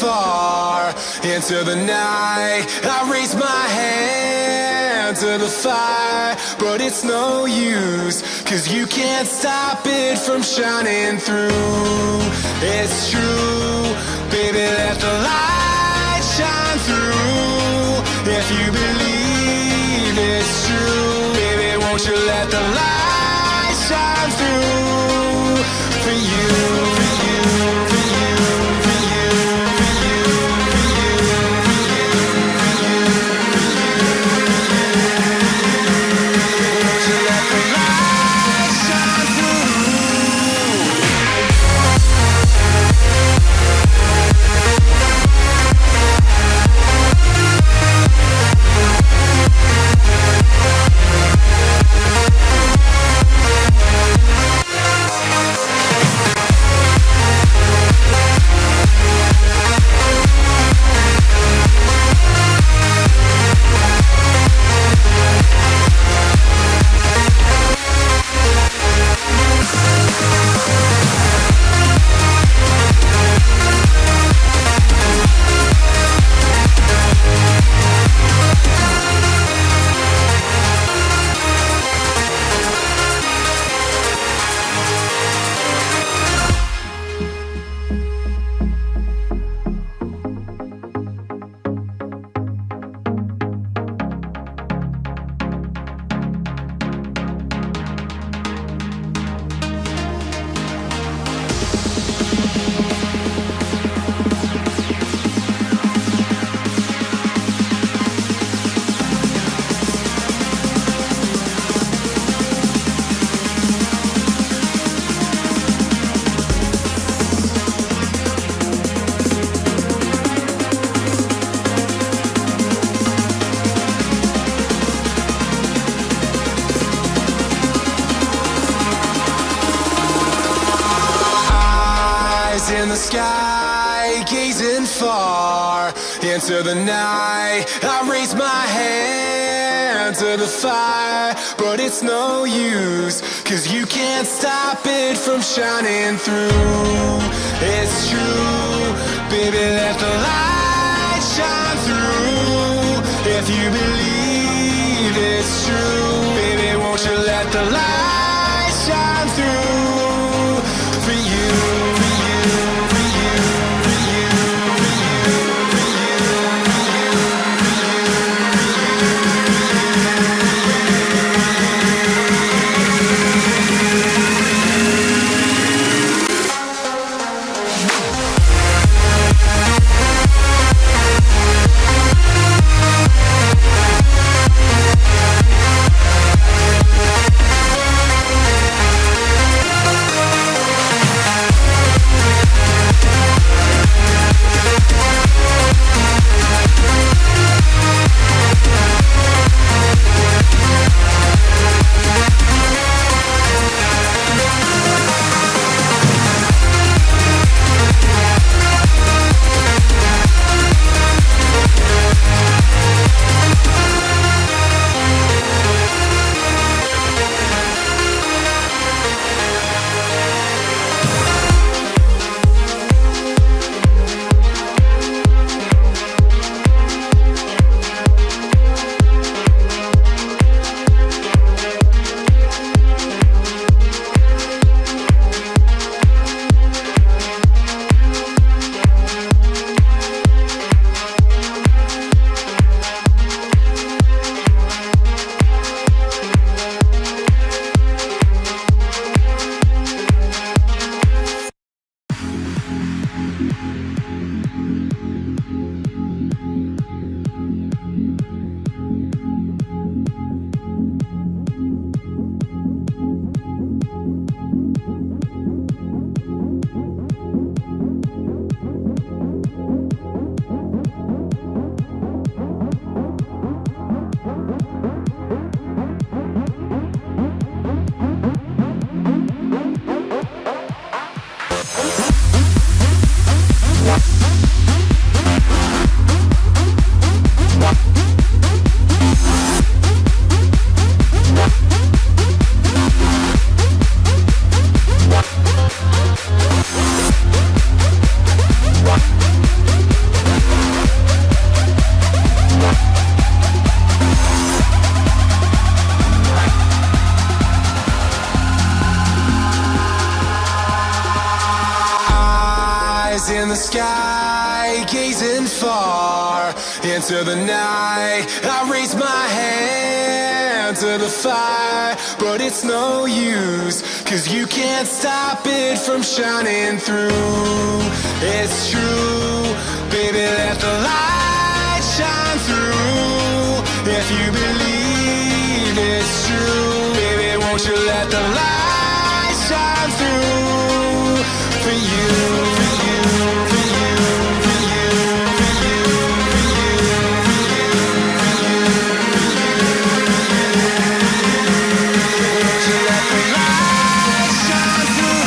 far into the night. I raise my hand to the fire, but it's no use, 'cause you can't stop it from shining through. It's true, baby, let the light shine through. If you believe it's true, baby, won't you let the light shine through for you, for you, for you, for you, for you, for you, for you, for you, won't you let the light shine through? In the sky, gazing far into the night. I raise my hand to the fire, but it's no use, 'cause you can't stop it from shining through. It's true, baby, let the light shine through. If you believe it's true, baby, won't you let the light shine through for you, for you, for you, for you, for you, for you, for you, for gazing far into the night. I raise my hand to the fire, but it's no use, 'cause you can't stop it from shining through. It's true, baby, let the light shine through. If you believe it's true, baby, won't you let the light shine through for you, for you, for you, for you, for you, for you, for you, won't you let the light shine through?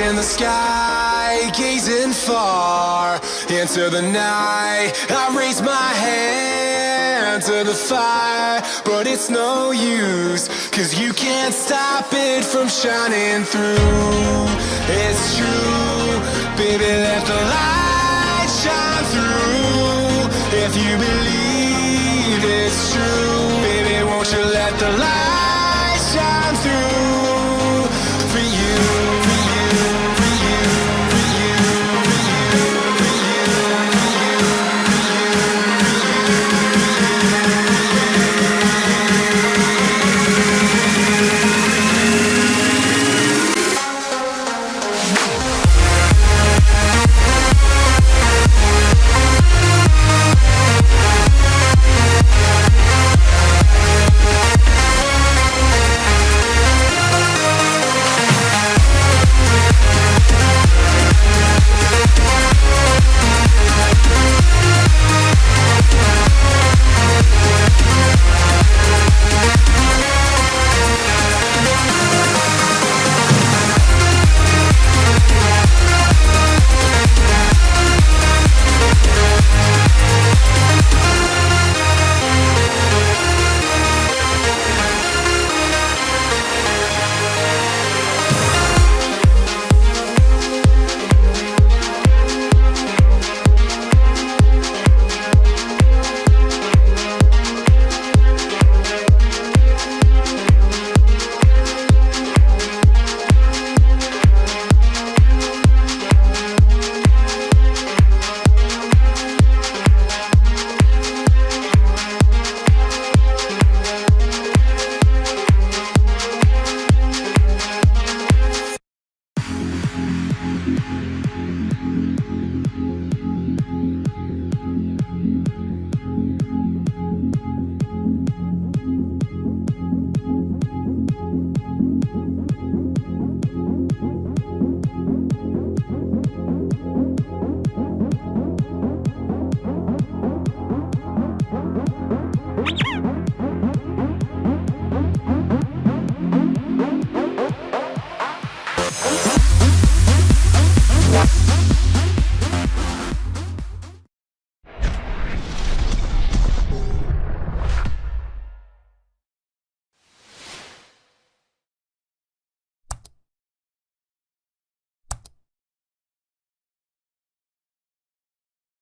In the sky, gazing far into the night. I raise my hand to the fire, but it's no use, 'cause you can't stop it from shining through. It's true, baby, let the light